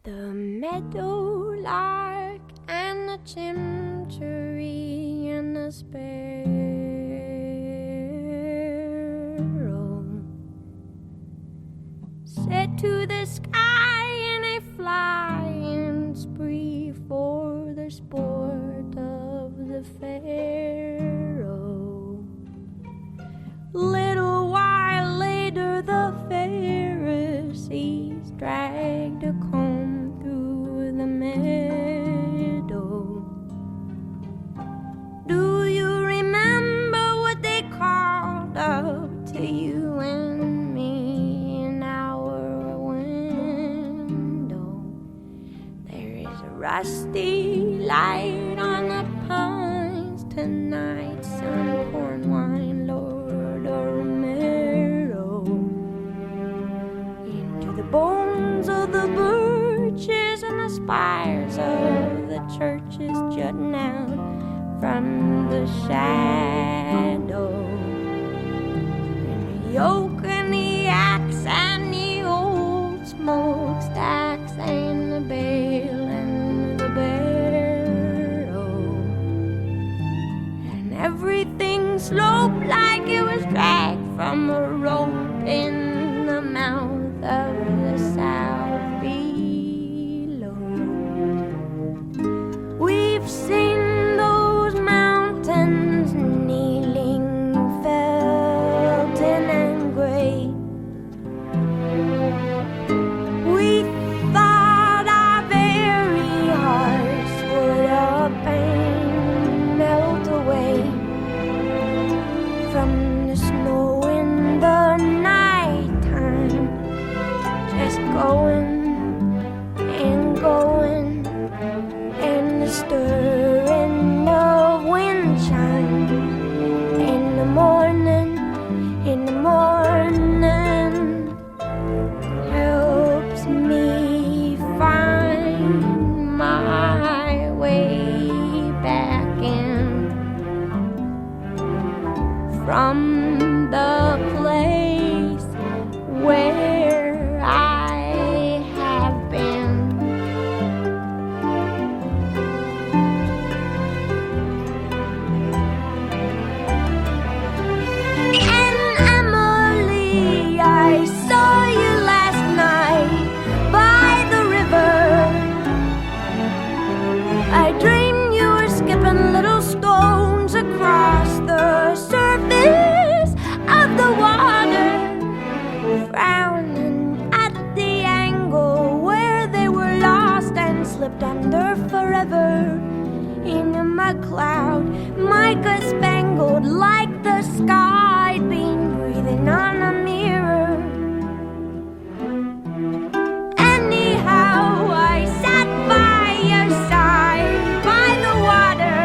The meadowlark and the chimchuree and the sparrow set to the sky in a flying spree for the sport of the pharaoh. Little while later the Pharisees dragged a comb through the meadow. Do you remember what they called up to you and me in our window? There is a rusty light on the pines tonight, some corn wine, Lord Romero. Into the bones of the birches and the spires of the churches jutting out from the shadow. And the yoke and the axe and the old smokestacks and the bale and the barrow. And everything sloped like it was dragged from a rope in the mouth of the south below. We've seen those mountains kneeling, felting and gray. We thought our very hearts would up and melt away from the snow in the nighttime, just going and going, and the stirring of wind chime in the morning, helps me find my way back in from the place where I have been. And Emily, I saw you last night by the river. I dreamed you were skipping little stones across the surface of the water, frowning at the angle where they were lost and slipped under forever in a mud cloud, mica spangled like the sky been breathing on a mirror. Anyhow, I sat by your side by the water.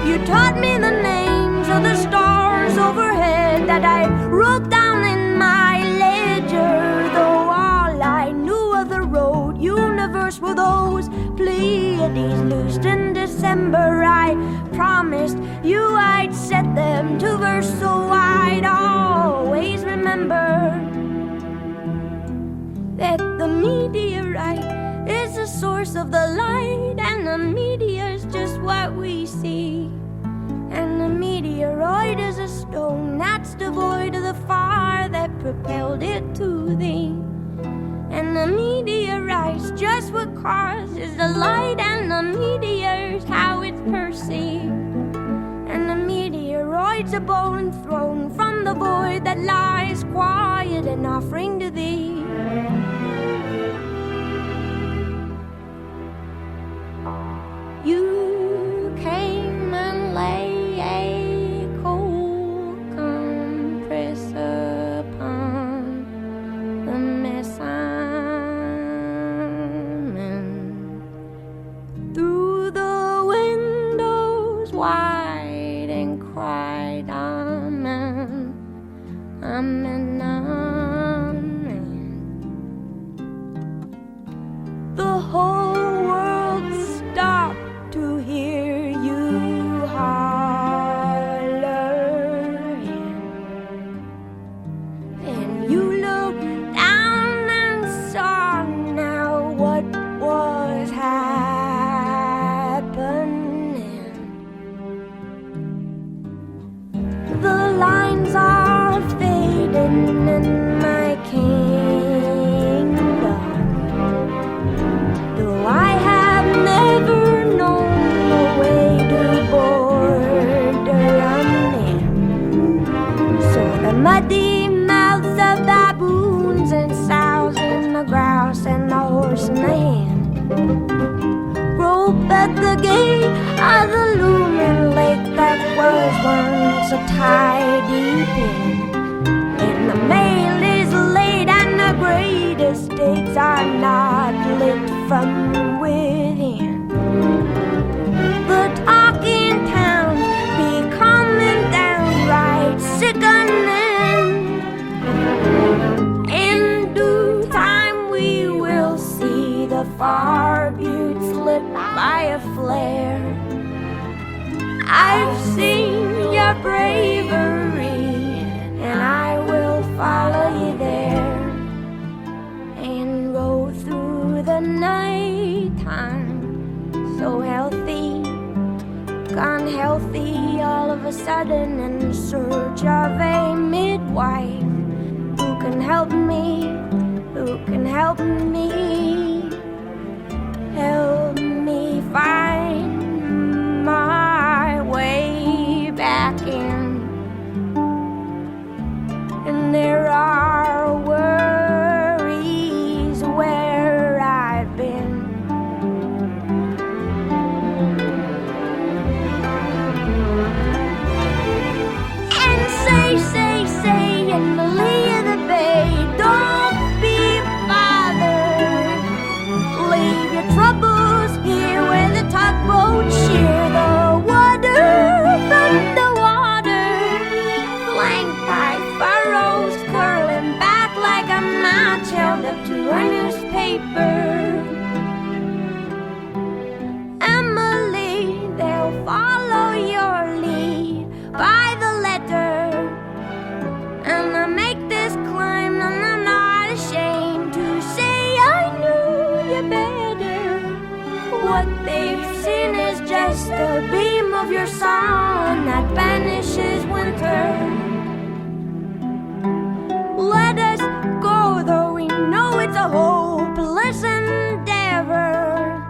You taught me the names of the stars overhead that I wrote down in my ledger, though all I knew of the road universe were those Pleiades loosed in December. I promised you I'd set them to verse, so I'd always remember that the meteorite is the source of the light, and the meteor's just what we see. And the meteoroid is a stone that's devoid of the fire that propelled it to thee. And the meteorite's just what causes the light, and the meteor's how it's perceived. And the meteoroid's a bone thrown from the void that lies quiet and offering to thee. You came and lay a cold compress upon the mess I'm in. Through the windows wide and cried, Amen, Amen, Amen. from within. The talking towns becoming downright sickening. In due time we will see the far buttes lit by a flare. I've seen your bravery, and I will follow you there, and go through the night time so healthy, gone healthy all of a sudden, in search of a midwife who can help me, who can help me, help me find my way back in. And there are worries where I've been. And say in the lee of the bay, don't be bothered. Leave your troubles here where the tugboats shear the water from the water, flanked by furrows curling back like a match held up to a newspaper. Emily, they'll follow your lead by the letter, and I make this climb, and I'm not ashamed to say I knew you better. What they've seen is just a beam of your sun that banishes winter. Let us go, though we know it's a hopeless endeavor.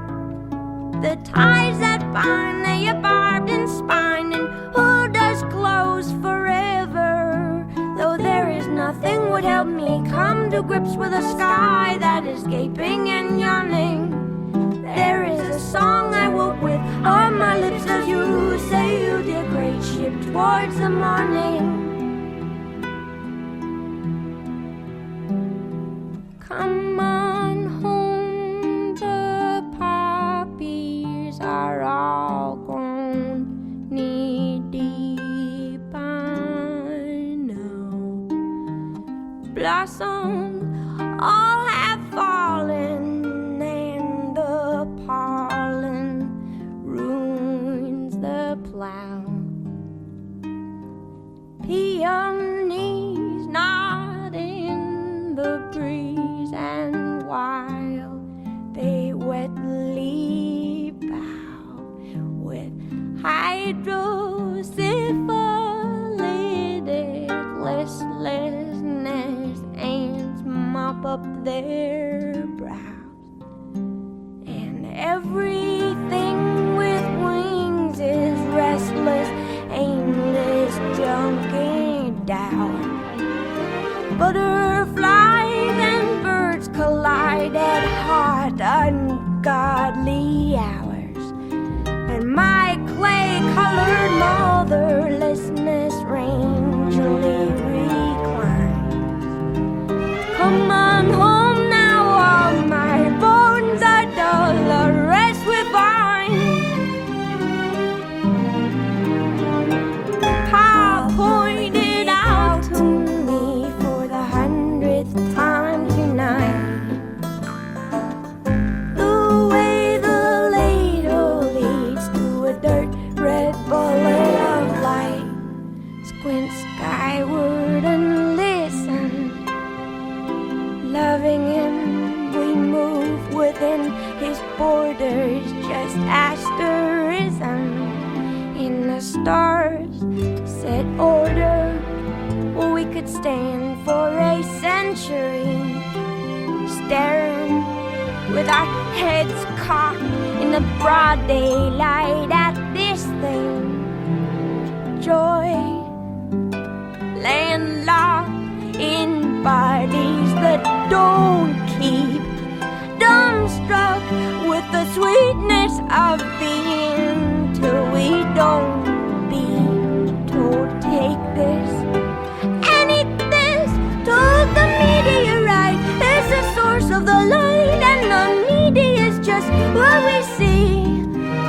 The ties that bind, they are barbed and spined, and who does close forever? Though there is nothing would help me come to grips with a sky that is gaping and yawning. There is a song I woke with on my lips as you sailed your great ship towards the morning. Come on home, the poppies are all grown knee-deep by now. Blossoms all have fallen, and the pollen ruins the plow. Peonies nod in the breeze, and while they wetly bow with hydrosyphilitic listlessness, ants mop up their brows, and everything with wings is restless, aimless, junking down. Butterflies and birds collide at hot, ungodly hours, and my clay-colored motherlessness rangely reclines. Come on home now, all my bones are dull, the rest we find. Pa pointed out to me for the 100th time tonight the way the ladle leads to a dirt red bullet of light. Squint skyward and listen. Loving him, we move within his borders, just asterism in the stars set order. We could stand for a century, staring with our heads cocked in the broad daylight at this thing. Joy landlocked in bodies that don't keep, dumbstruck with the sweetness of being, till we don't be told take this and eat this. Told the meteorite is the source of the light, and the meteorite what we see.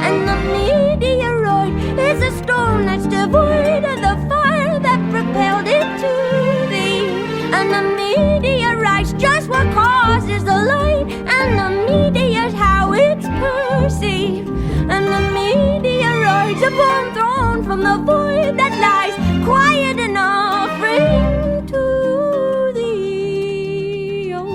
And the meteoroid is a stone that's devoid of the fire that propelled it to thee. And the meteorite's just what causes the light, and the meteor's how it's perceived. And the meteoroid's a born throne from the void that lies quiet and offering to thee. Oh.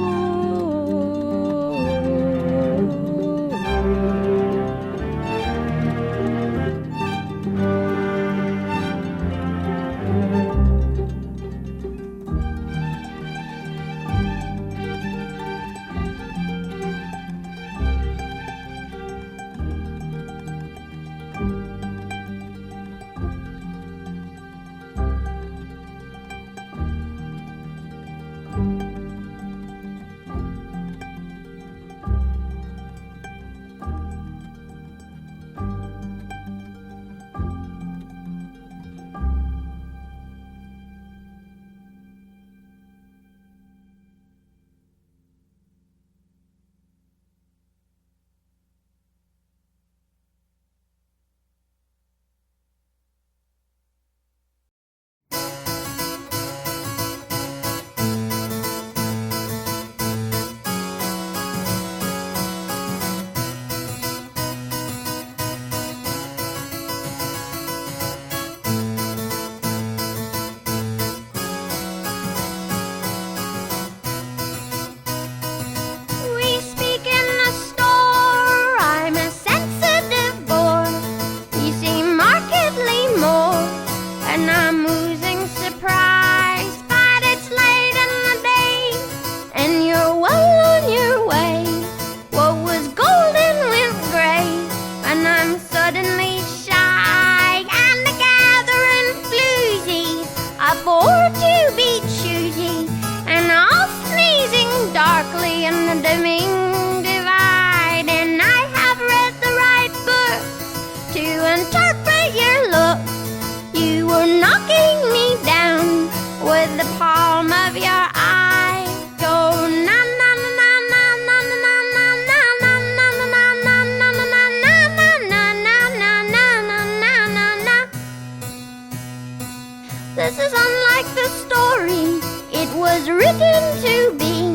This is unlike the story it was written to be.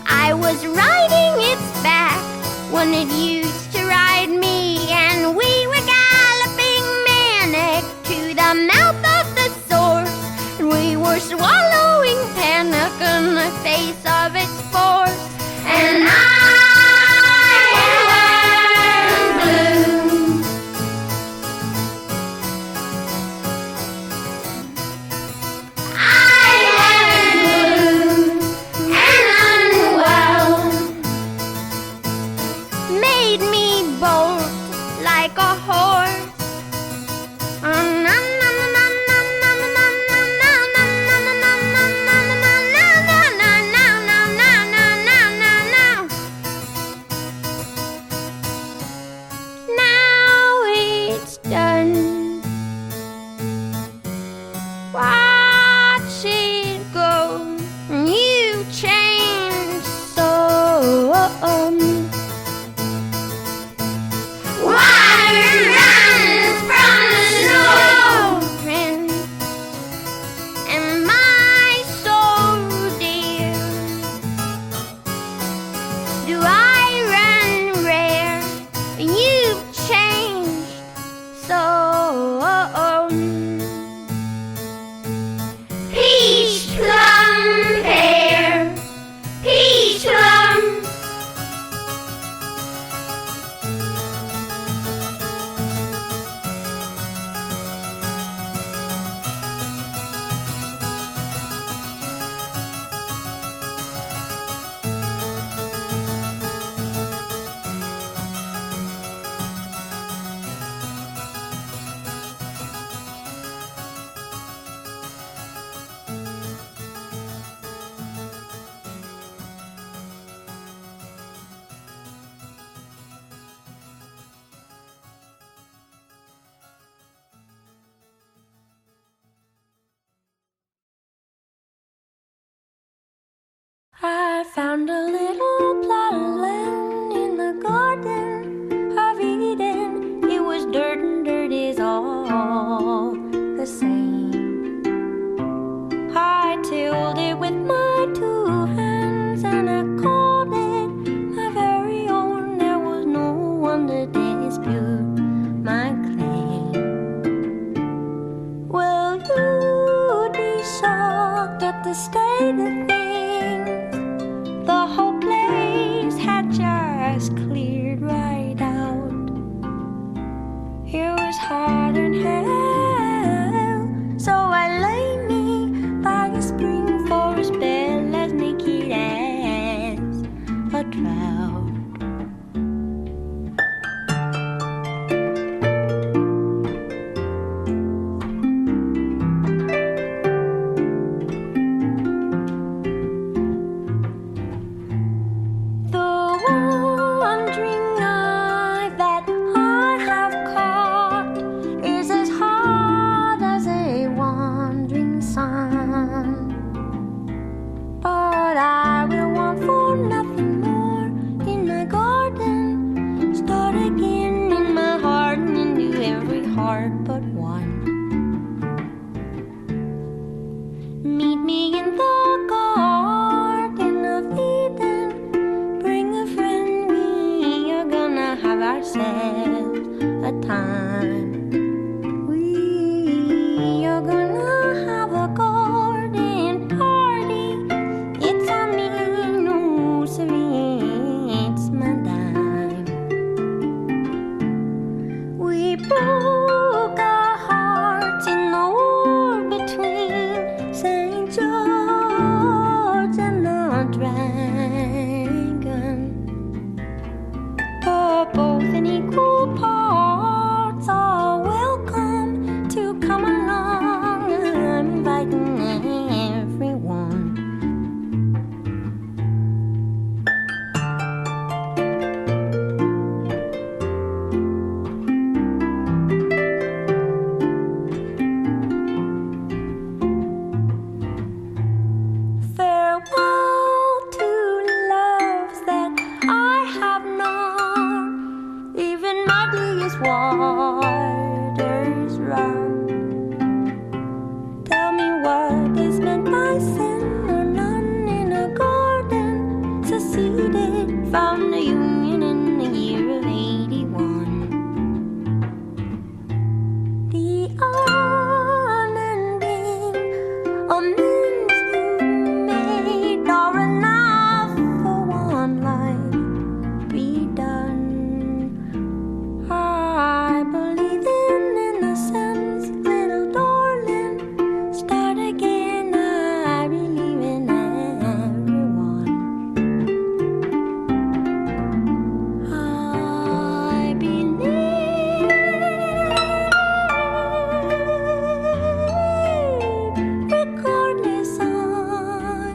I was riding its back when it used to ride me, and we were galloping manic to the mouth of the source, and we were swallowing panic in the face of its force. And I found a little plot of land in the garden. springtime. We are gonna have a garden party. It's on me, no, it's my dime. We broke our hearts in the war between St. George and the dragon. But both in equal parts are welcome to come along. I'm inviting everyone. Farewell to loves that I have known. Even muddiest waters run. Tell me what is meant by sin or none in a garden seceded from the Union in the year of 81. The unending amends you made are enough for one life be done. I believe in innocence, little darling. Start again. I believe in everyone. I believe, regardless, I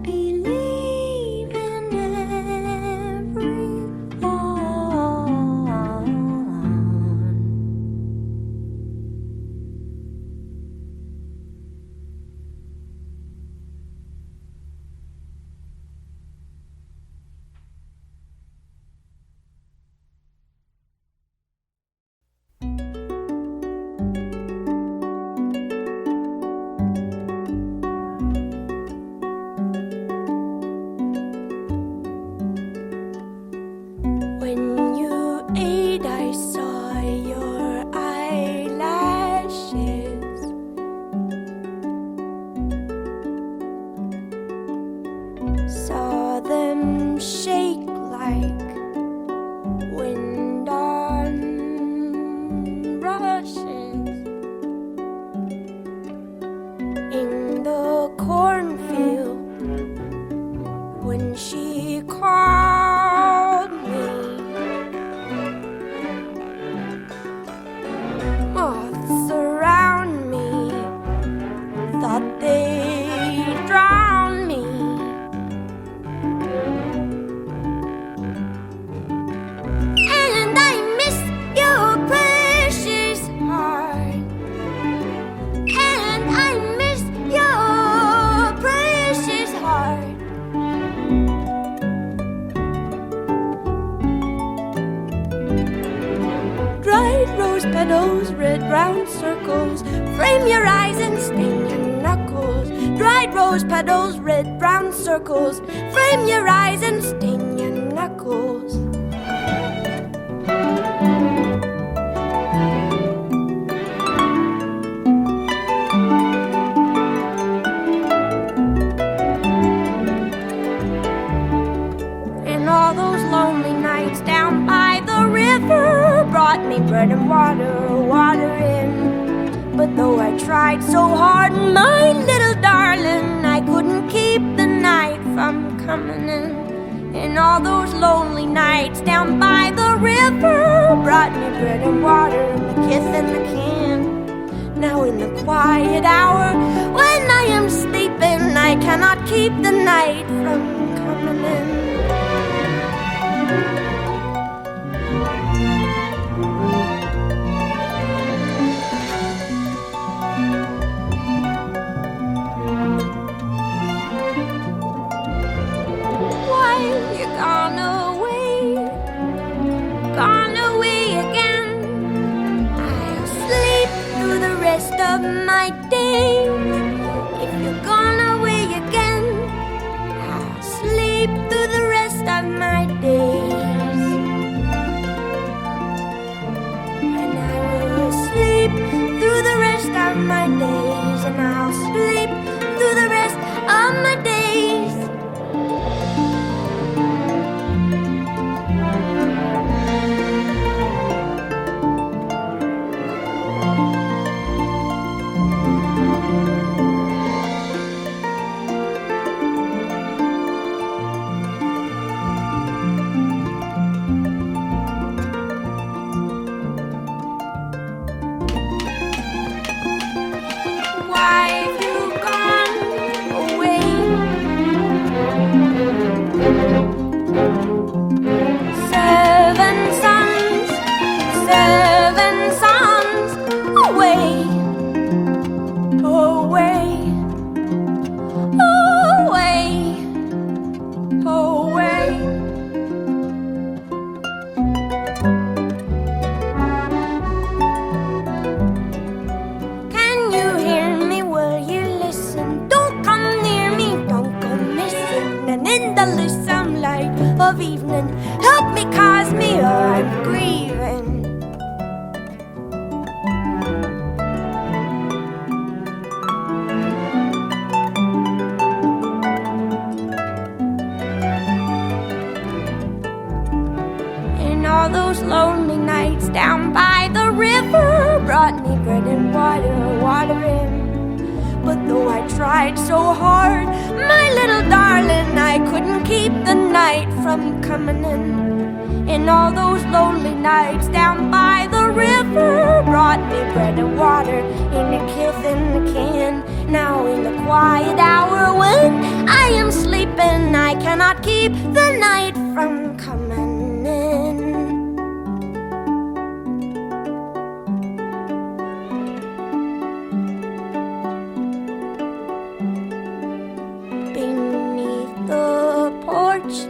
believe in everyone. When you ate, I saw your eyelashes. Saw them shake like wind on rushes in the cornfield when she called me. Moths around me thought they'd drown me. And I miss your precious heart. And I miss your precious heart. Dried rose petals, red round circles, frame your eyes and stain your knuckles. Dried rose petals, red brown circles, frame your eyes and stain your knuckles. And all those lonely nights down by the river brought me bread and water in. But though I tried so hard, my little darling, I couldn't keep the night from coming in. And all those lonely nights down by the river brought me bread and water and the kiss and the can. Now in the quiet hour when I am sleeping, I cannot keep the night from coming in. Gone away again. I'll sleep through the rest of my days. If you're gone away again, I'll sleep through the rest of my days. of evening. Help me, cause me, I'm grieving. All those lonely nights down by the river brought me bread and water, watering. But though I tried so hard, my little darling, I couldn't keep the night from coming in. And all those lonely nights down by the river brought me bread and water in a kith in a can. Now in the quiet hour when I am sleeping, I cannot keep the night from coming in.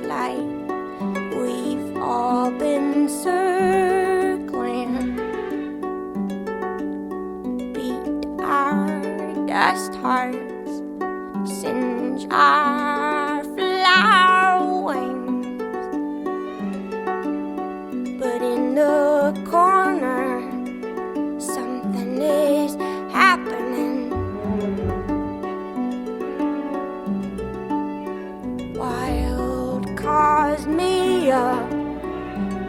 Light, we've all been circling, beat our dust hearts, singe our flower wings. But in the corner, something is happening. Cause me up,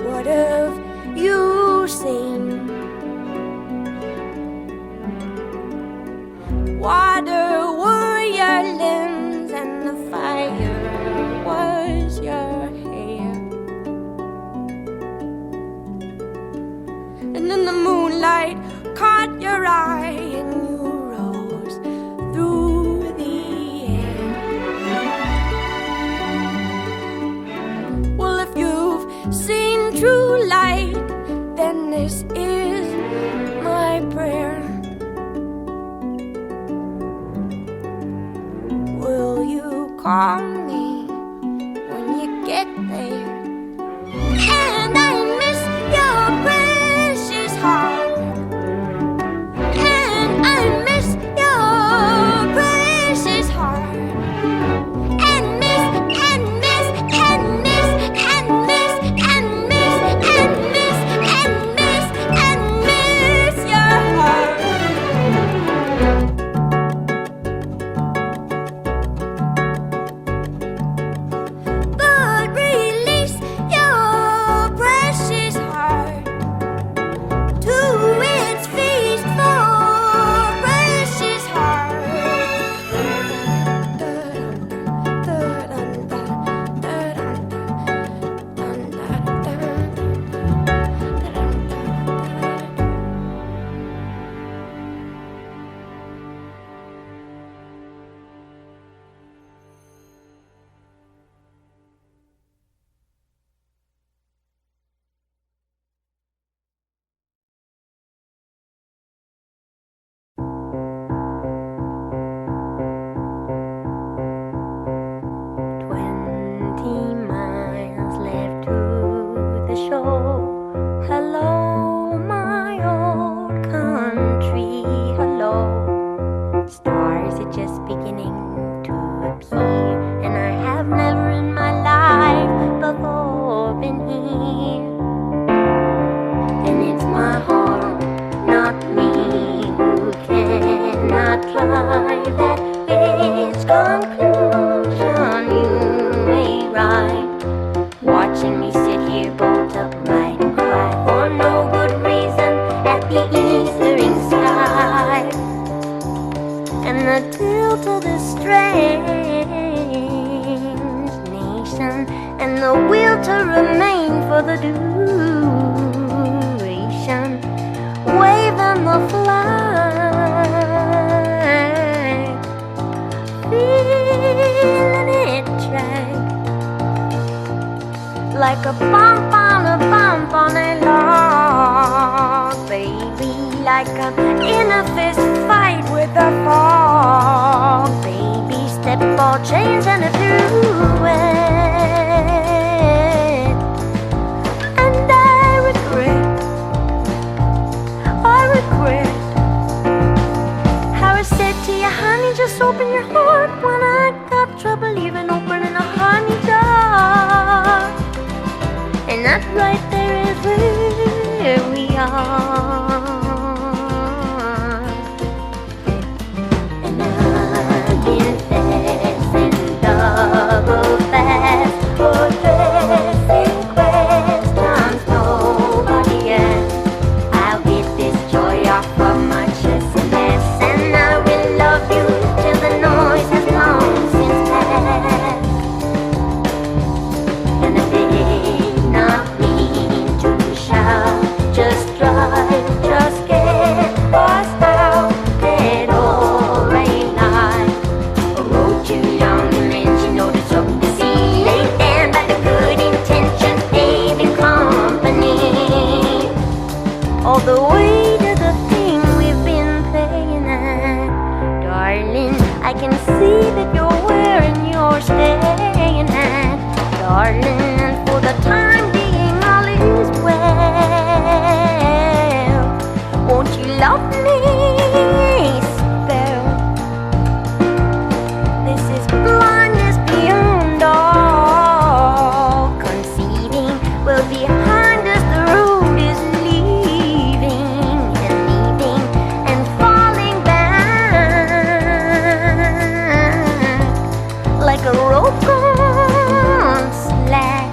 what have you seen? Water were your limbs and the fire was your hair. And then the moonlight caught your eye and you rose through the air. Well, if you've seen true light, then this is my prayer. Will you call me when you get there? And I miss your precious heart. And I miss your precious heart. And miss, and miss, and miss, and miss, and miss, and miss, and miss, and miss your heart. But release your precious heart to its feast for precious heart. Miles left to the shore. Hello, my old country, hello. Stars are just beginning to appear, and I have never in my life before been here. And it's my heart, not me, who cannot climb that its conclusion you may ride. Watching me sit here bolt upright and cry for no good reason at the eastering sky. And the tilt of the strange nation, and the will to remain for the duration, waving the flag, feeling it drag like a bump on a log, baby, like an inner fist fight with a fog, baby, step ball change and a pirouette. And I regret how I said to you, honey, just open your heart when I got trouble even opening a honey jar. the time being all is well. Won't you love me, spell? This is blindness beyond all conceiving. Well, behind us the road is leaving and leaving and falling back like a rope gone slack.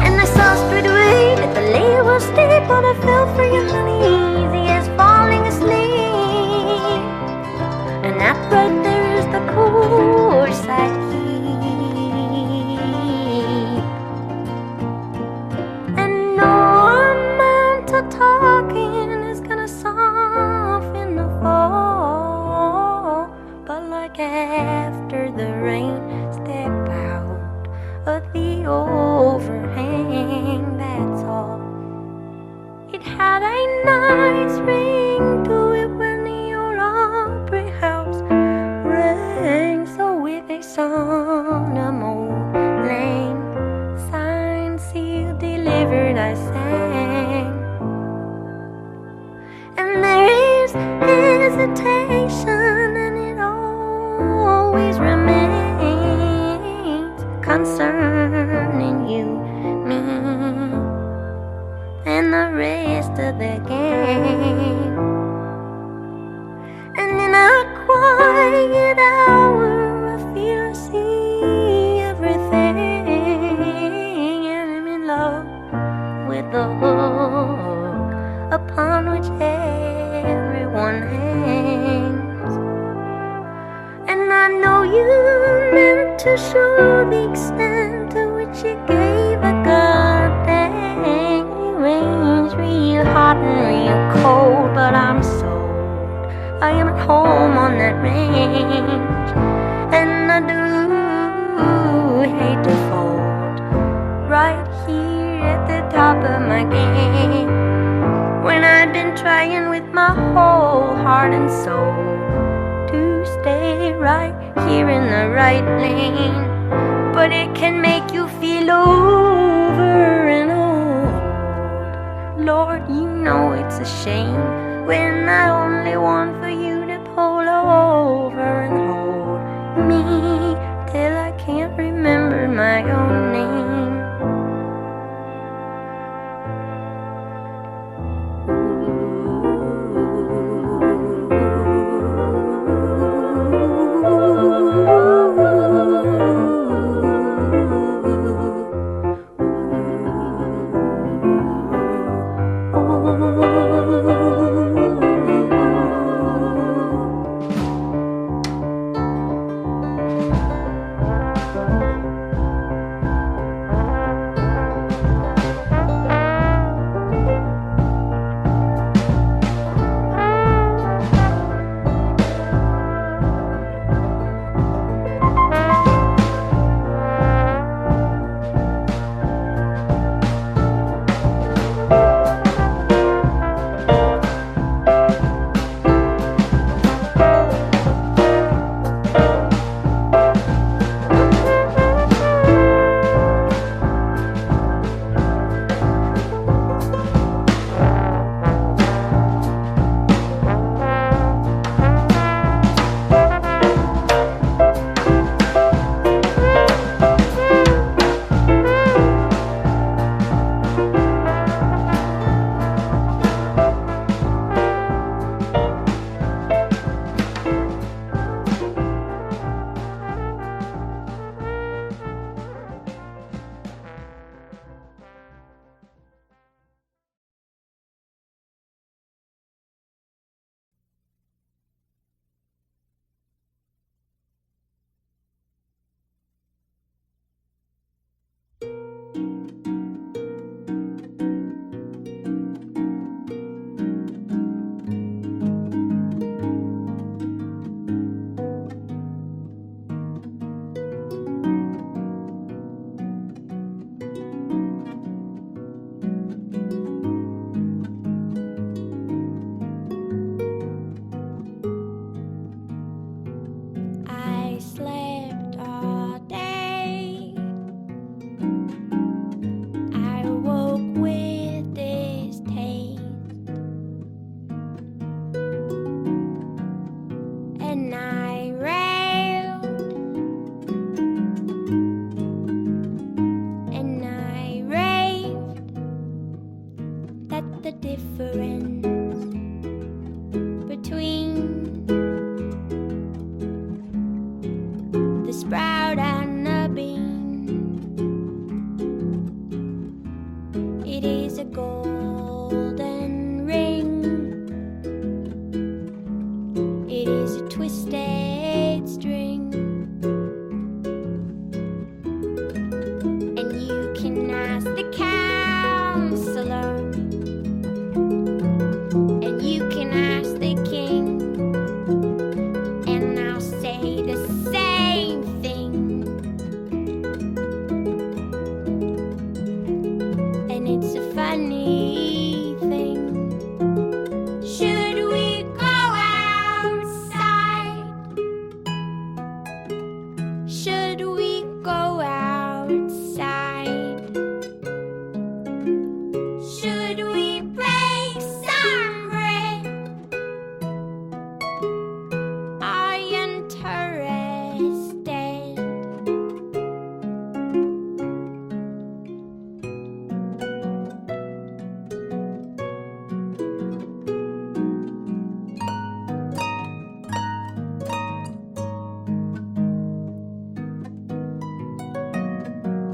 And I saw straight away that the lay was steep, but I fell for you, honey, easy as falling asleep. And that right there is the course I keep. And no amount of talking is gonna soften the fall. But like after the rain, step out of the overhang, that's all. It had a nice ring to it when the old Opry House rang. So with a song of old lang, signed, sealed, delivered, I sang. And there is hesitation, and it always remains concerning you, me, and the rest of the gang. And in a quiet hour, I feel I see everything, and I'm in love with the hook upon which everyone hangs. And I know you meant to show the extent to which you gave a goddamn. You range real hot and real cold, but I'm sold. I am at home on that range, and I do hate to fold right here at the top of my game, when I've been trying with my whole heart and soul to stay right here in the right lane. But it can make you feel over and old. Lord, you know it's a shame when I only want for you to pull over and hold me till I can't remember my own name. Ooh.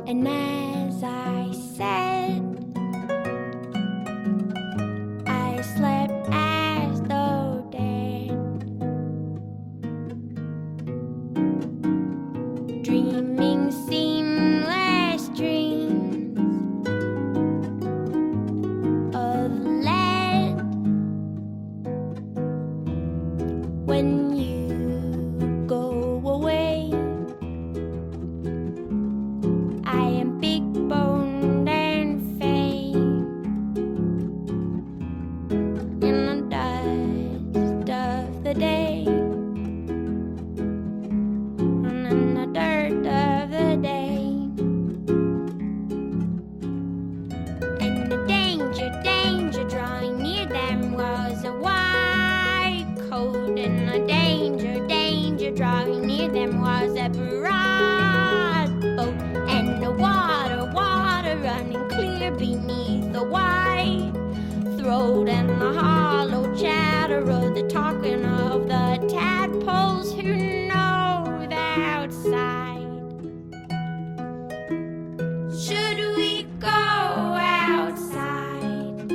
And as I said, I slept as though dead, dreaming seamless dreams of lead. When you go away, I am big boned and fake in the dust of the day, and in the dirt of the day. And the danger drawing near them was a white coat, and the danger drawing near them was a broad boat, and the water running clear beneath the white throat, and the hollow chatter of the talking of the tadpoles who know the outside. Should we go outside?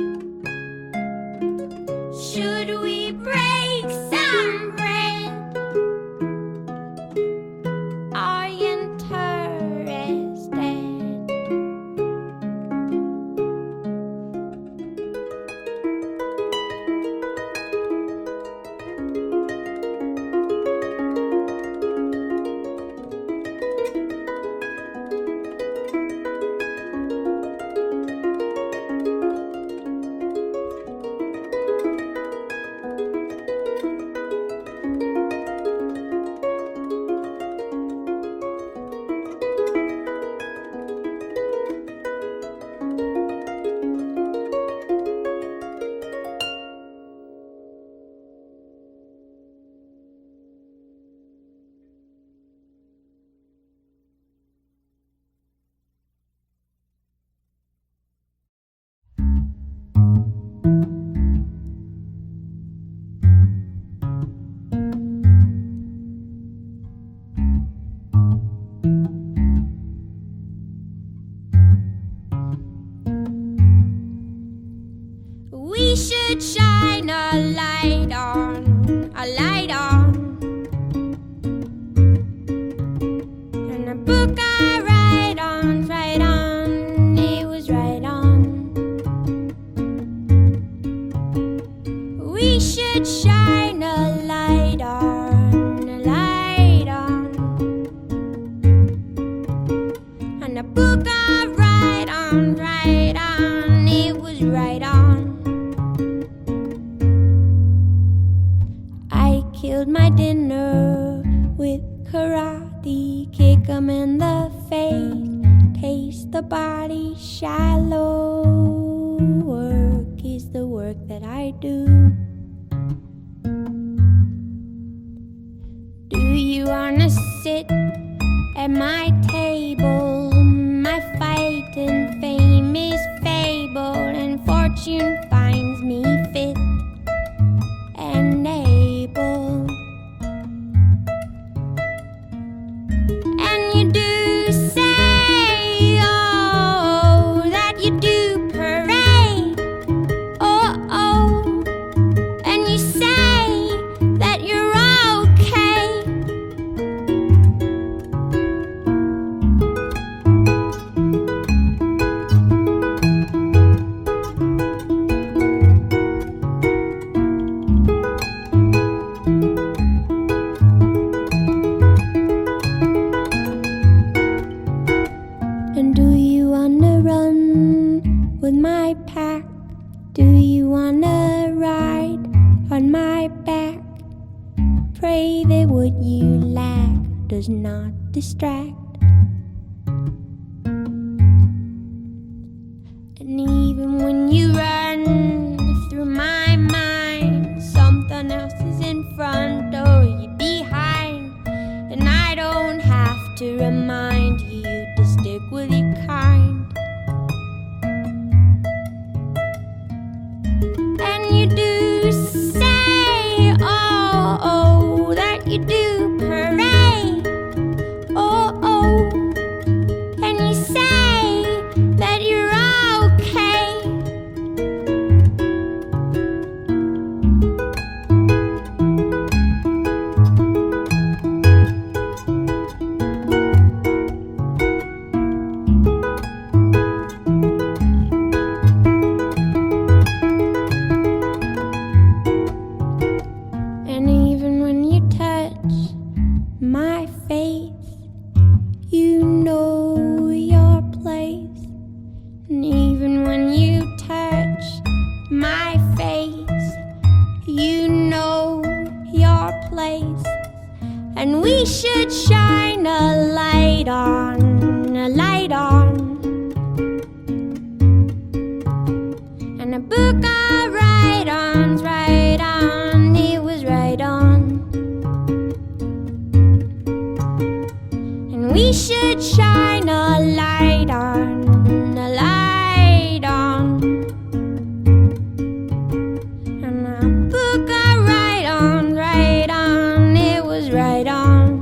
Should we break some bread? Are you interested? We should shine a light on, and a book I write on, it was right on. We should shine a light on, and a book I write on, it was right on. I killed my dinner with karate, kick 'em in the face, taste the body shallow. Work is the work that I do. Do you wanna sit at my table? My fight and fame is fable, and fortune finds me fit and able. And you do say, oh, that you do parade, oh, and you say that you're okay. And do you wanna run with my pack? Do you wanna ride on my back? Pray that what you lack does not distract. And even when you run through my mind, something else is in front or you're behind, and I don't have to remind you to stick with your kind. And you do say, oh, that you do parade, oh, and you say shine a light on, a light on. And a book I write on, it was right on.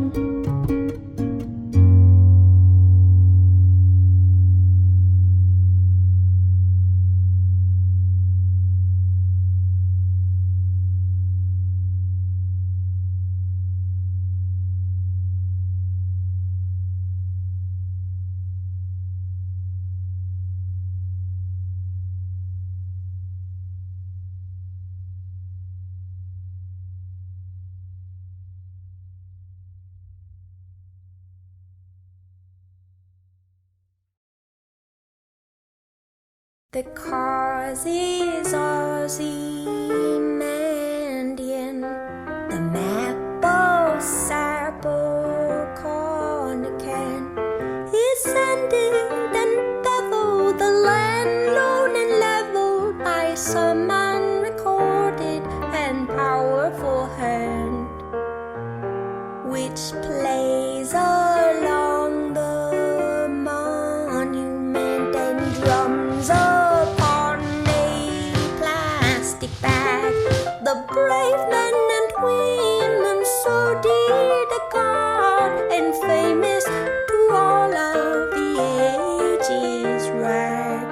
The cause is Ozymandian, the map of Sarpocornican is sending and beveled, the land lone and leveled by some unrecorded and powerful hand, which plays along the monument and drums upon a plastic bag. The brave men and women so dear to God and famous to all of the ages rag,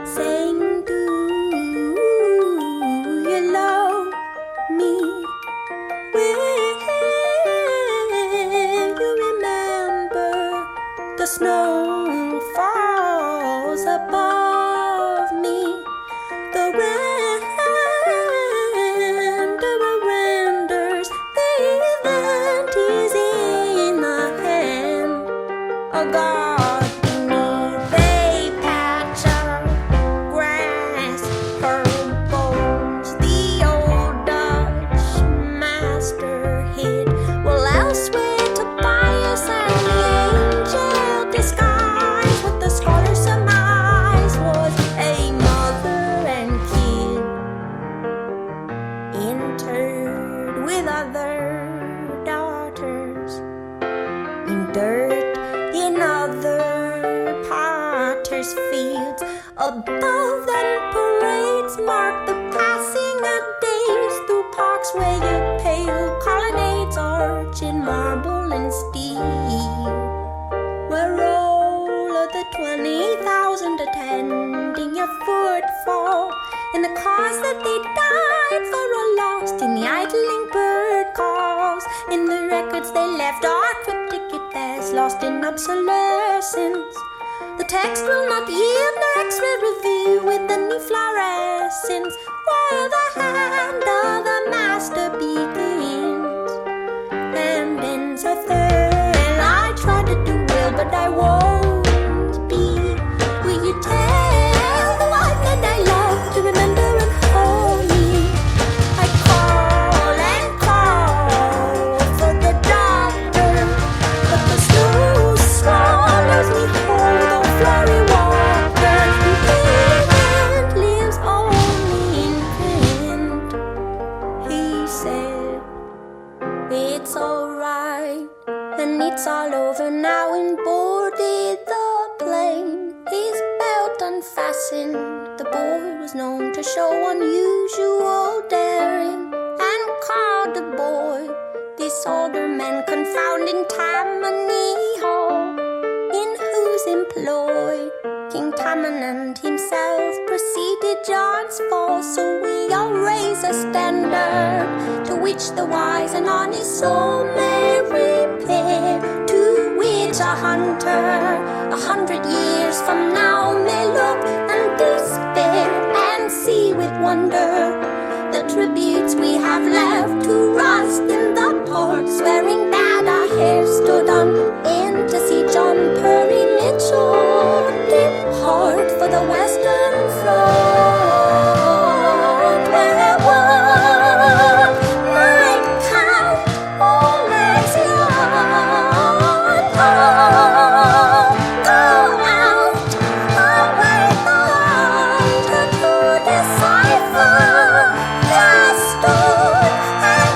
saying, do you love me? Will you remember the snow falls above me? The renders, the event is in the hand of God beneath a patch of grass, her bones the old Dutch master hid. Well, elsewhere Tobias and the angel disguised what the scholar surmised was a mother and kid, interred with other daughters in dirt in other potters' fields. Above them parades mark the passing of days through parks where your pale colonnades arch in marble and steel, where all of the 20,000 attending your footfall in the cause that they died for are lost in the idling bird calls, in the records they left are cryptic at best, lost in obsolescence. The text will not yield no X-ray review with the new fluorescence, where the hand of the master begins and ends a third. I try to do well, but I won't be. Will you tell the one that I love to remember and hold me? I call and call for the doctor, but the snow swallows me whole. The flurry walkers, the event lives only in print. He said, it's alright, and it's all over now, and boarded the plane. His belt unfastened, the boy was known to show unusual daring, and called the boy this older man confounding Tammany Hall, in whose employ King Tammany himself preceded John's fall. So we all raise a standard to which the wise and honest soul may repair, to which a hunter 100 years from now may look and despair, and see with wonder the tributes we have left to rust in the port, swearing that our hair stood on end to see John Perry Mitchell depart for the Western Front, where one might count all as young. Go out, away the hunter to decipher the stood and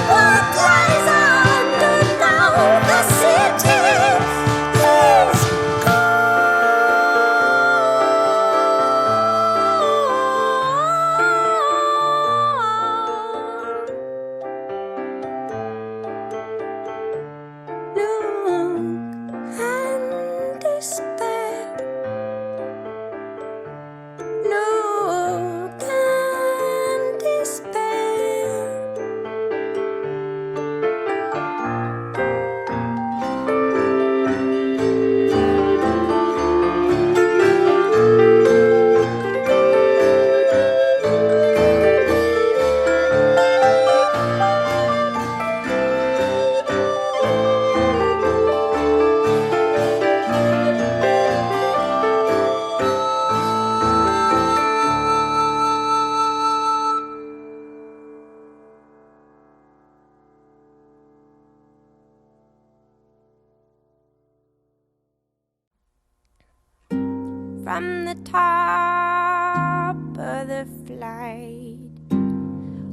from the top of the flight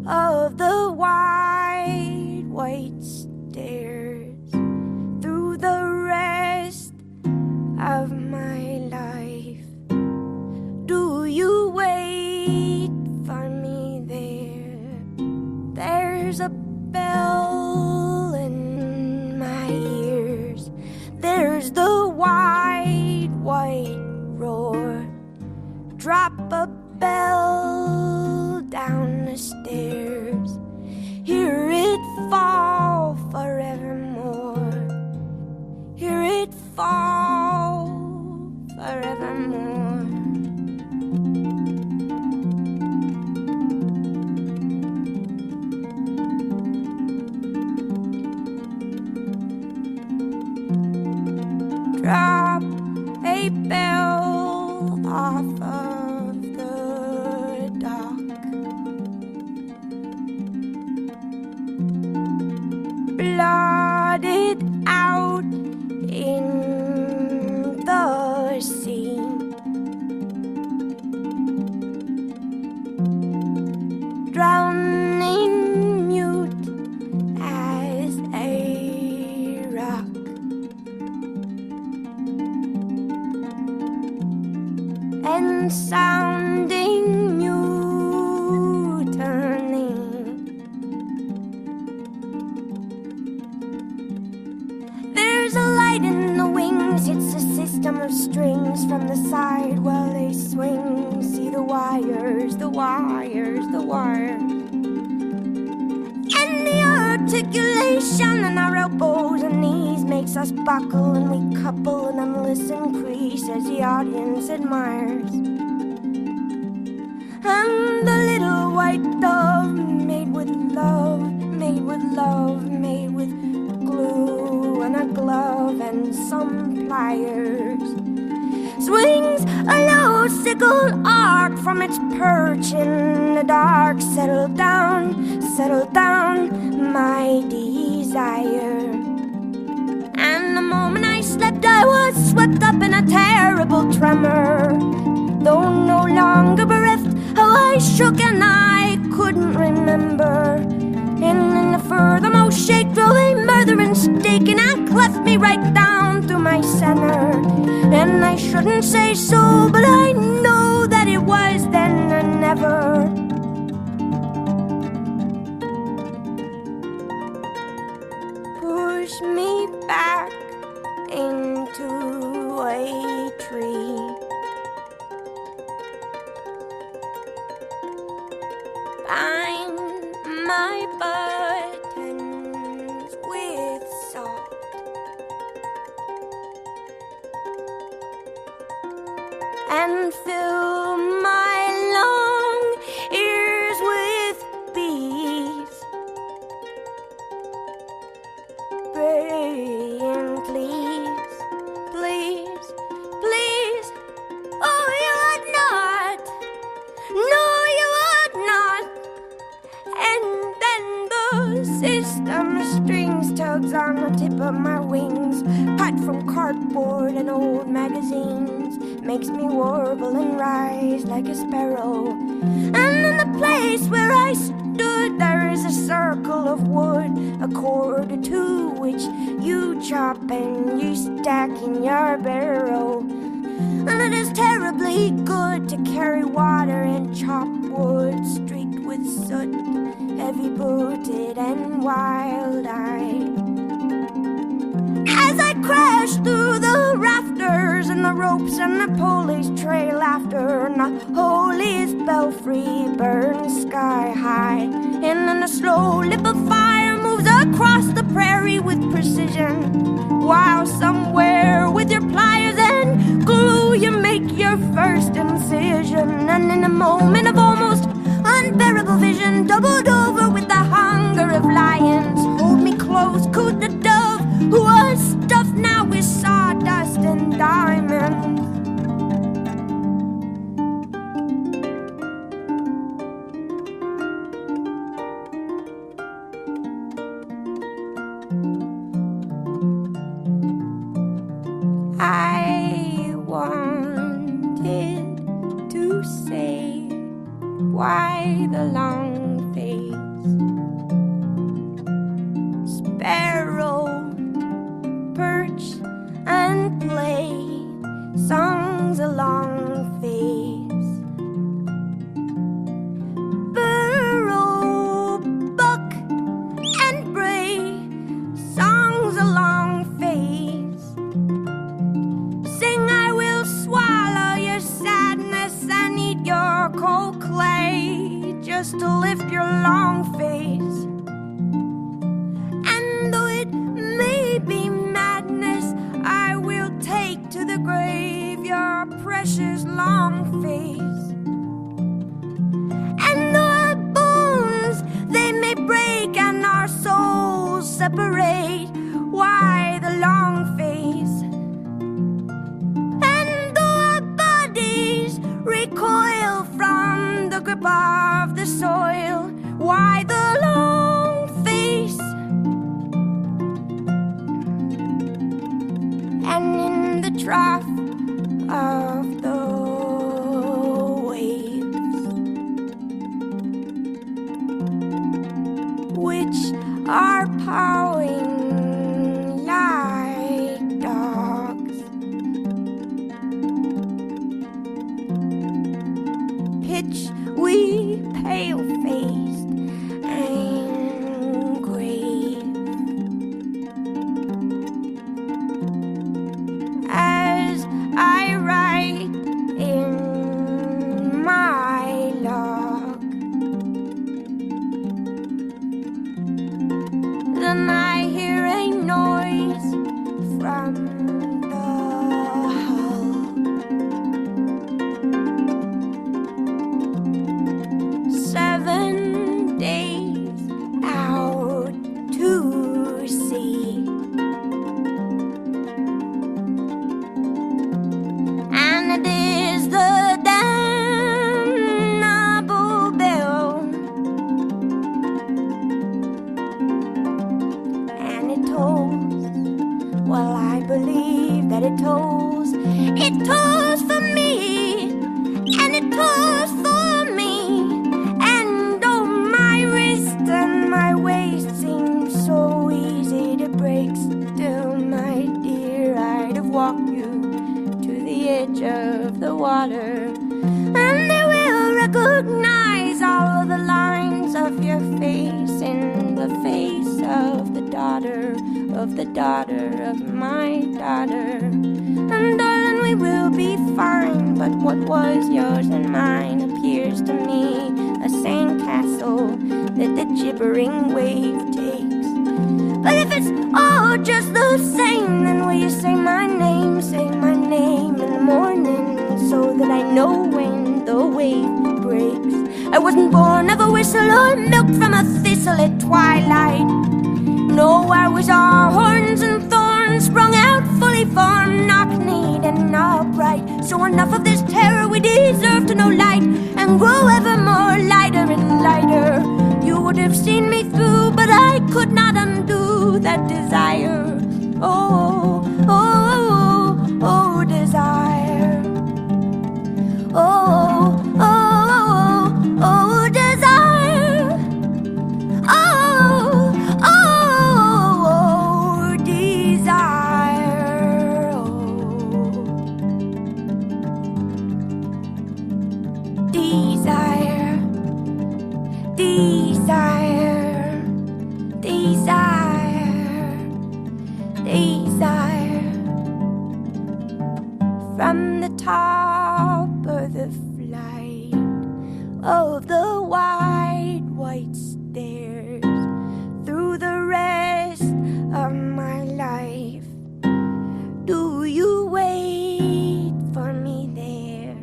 of the wide white stairs through the rest of my life. Do you wait for me there? There's a bell in my ears. There's the wide white roar. Drop a bell down the stairs. Hear it fall forevermore. Hear it fall forevermore. Drop a bell off of the dock. Blotted out in the sea. Drowning mute as a rock. And sounding mutiny. There's a light in the wings. It's a system of strings from the side while they swing. See the wires, the wires, the wires. And the articulation in our elbows and knees makes us buckle, and we couple an endless increase as the audience admires. And the little white dove made with love, made with love, made with glue and a glove and some pliers, swings a low sickle arc from its perch in the dark. Settle down, my desire. And the moment I slept, I was swept up in a terrible tremor. Though no longer bereft, how I shook and I couldn't remember. And in the furthermost shake drove a murderous stake, and I cleft me right down through my center. And I shouldn't say so, but I know that it was then and never. Push me back into a tree. Bind my buttons with salt. And fill my long ears with bees, praying, please, please, please. Oh, you would not. No, you would not. And then the system of strings tugs on the tip of my wings, cut from cardboard and old magazines, makes me warble and rise like a sparrow. And in the place where I stood, there is a circle of wood, a cord or two, which you chop and you stack in your barrow. And it is terribly good to carry water and chop wood, streaked with soot, heavy-booted and wild-eyed. As I crash through the rafters and the ropes and the pulleys trail after, and the holiest belfry burns sky high, and then a slow lip of fire moves across the prairie with precision, while somewhere with your pliers and glue you make your first incision. And in a moment of almost unbearable vision, doubled over with the hunger of lions, hold me close, cooed the dove, who was stuffed now with sawdust and diamonds. I by the long face. Sparrow, perch and play songs along face. Burrow, buck and bray songs along face. Sing, I will swallow your sadness and eat your cold clay just to lift your long face. And though it may be madness, I will take to the grave your precious long face. And though our bones they may break and our souls separate, why the long face? And though our bodies recoil from the grip of the soil, why the long face? And in the trough of the waves, which are pawing like dogs, pitch we pale-faced and grave, as I write in my log. Then I hear a noise from the hull. 7 days out to sea, and it is the damnable bell, and it tolls. Well, I believe that it tolls. It tolls for me, and it tolls for me. And oh, my wrist and my waist seem so easy to break. Still, my dear, I'd have walked you to the edge of the water, and they will recognize all of the lines of your face in the face of the daughter of my daughter. And darling, we will be fine, but what was yours and mine appears to me a sandcastle that the gibbering wave takes. But if it's all just the same, then will you say my name in the morning, so that I know when the wave breaks? I wasn't born of a whistle or milked from a thistle at twilight. No, I was all horns and thorns, sprung out fully formed, knock-kneed and upright. So enough of this terror, we deserve to know light, and grow ever more lighter and lighter. You would have seen me through, but I could not undo that desire. Oh, oh, oh, oh, desire. Oh, oh, oh, oh, desire. Oh, oh, oh, desire. Oh, desire, desire, desire, desire. From the top of the flight of the wide white stairs, through the rest of my life, do you wait for me there?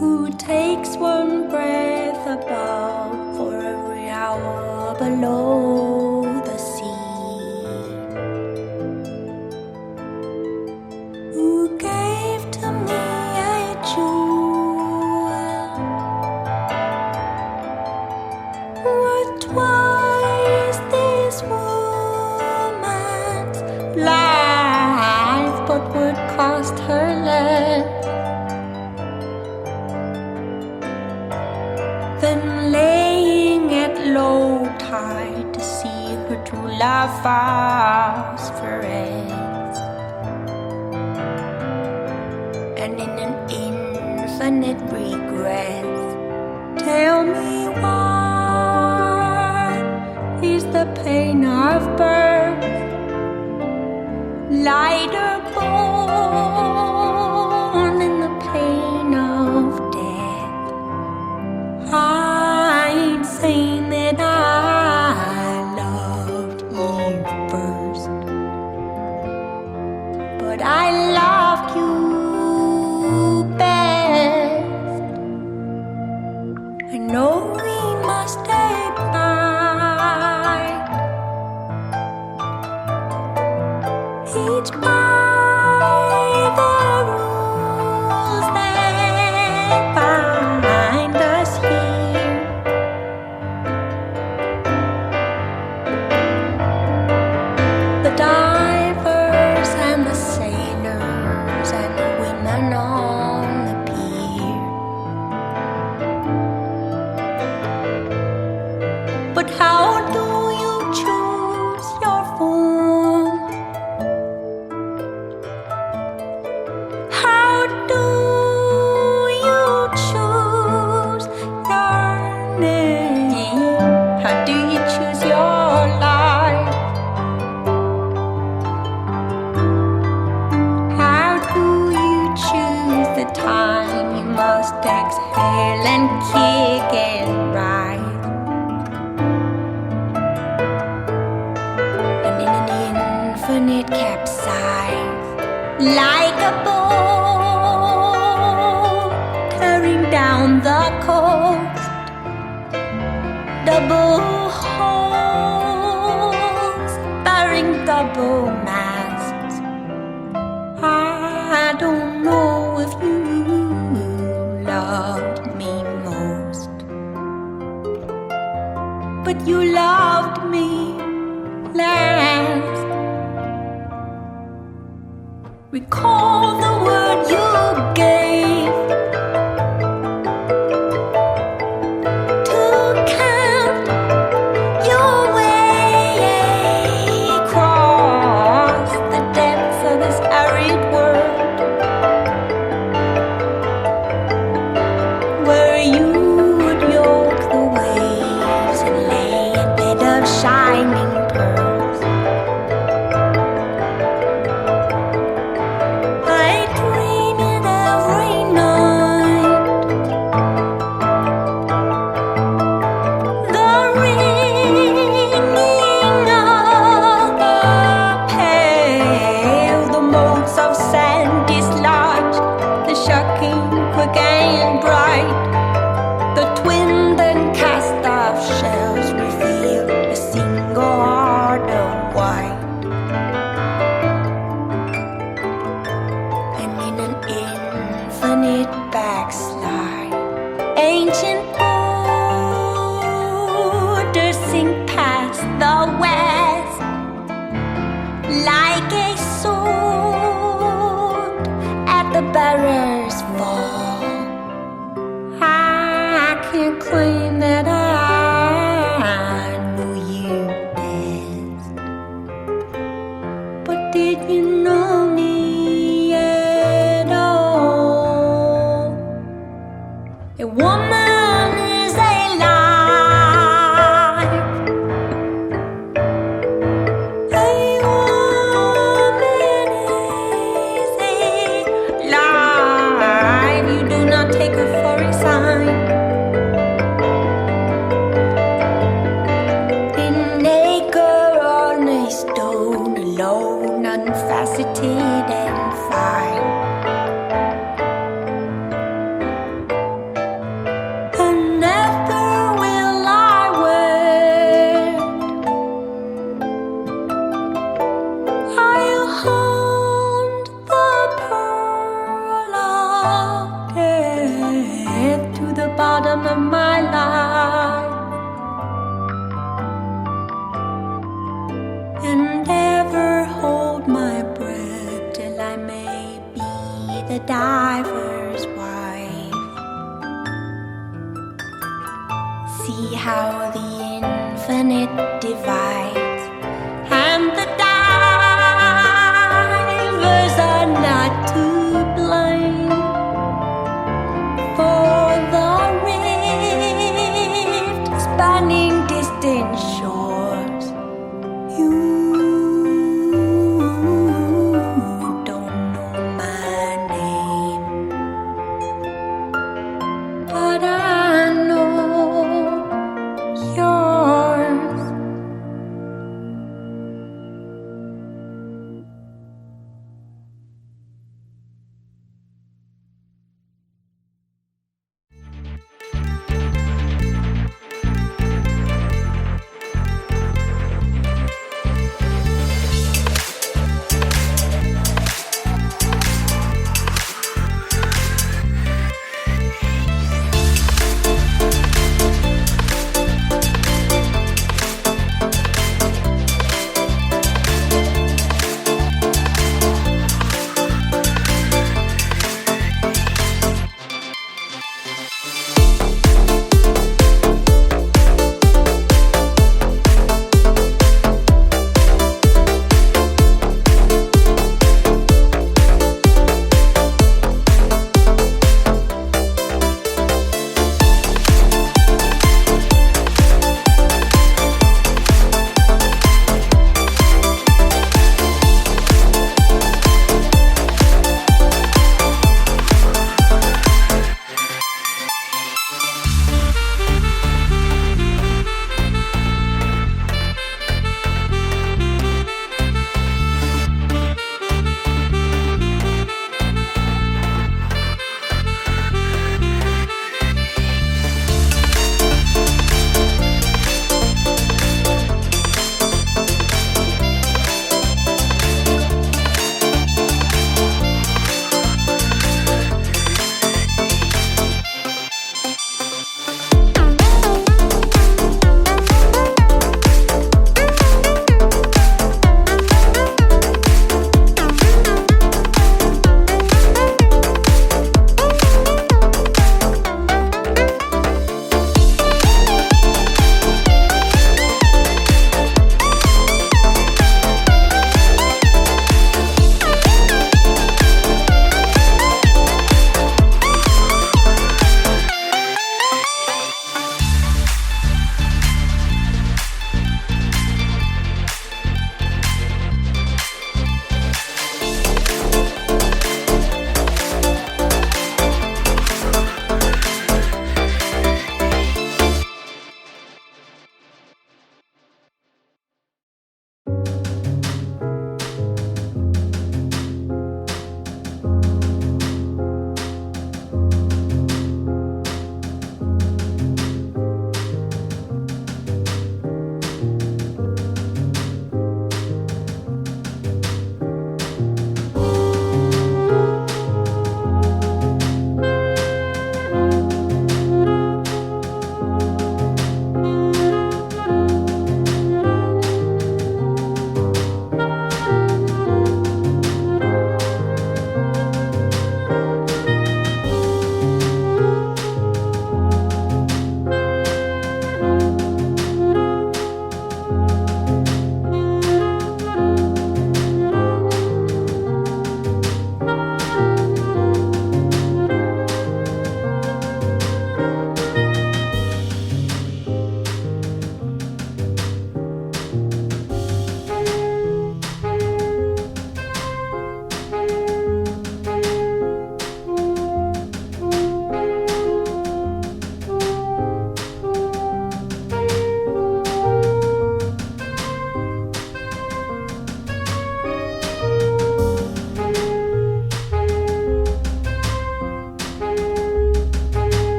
who takes one breath above for every hour below the sea, who gave to me a jewel worth twice this woman's life, but would cost her less than laying at low tide to see her true love phosphoresce, and in an infinite regret, tell me why is the pain of birth lighter born than the pain of death? I ain't saying that I loved you first, but I loved you best. I know we must abide each by the rules that bind us here. The divers and the sailors and the women on the pier. But how do you choose your form? How do you choose your name? How do you choose your life? How do you choose the time you must exhale and kick and rise? And in an infinite capsize, like a boat tearing down the coast, double holes bearing double masts. I don't know if you loved me most, but you loved me last. Recall the word you gave to count your way across the depths of this arid world, where you would yoke the waves and lay a bed of shining pearls. I dream it every night. The ringing of the pale, the motes of sand dislodged, the shocking quick and bright, the twinned and cast off shells reveal a single heart of white. And in an infinite backslide, ancient borders sink past the west like a sword at the bearer's fall. I can't claim that I knew you best, but did you know me at all? and it divides, and the divers are not to blame for the rift spanning distant shores. You don't know my name, but I know yours.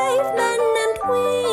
life, men and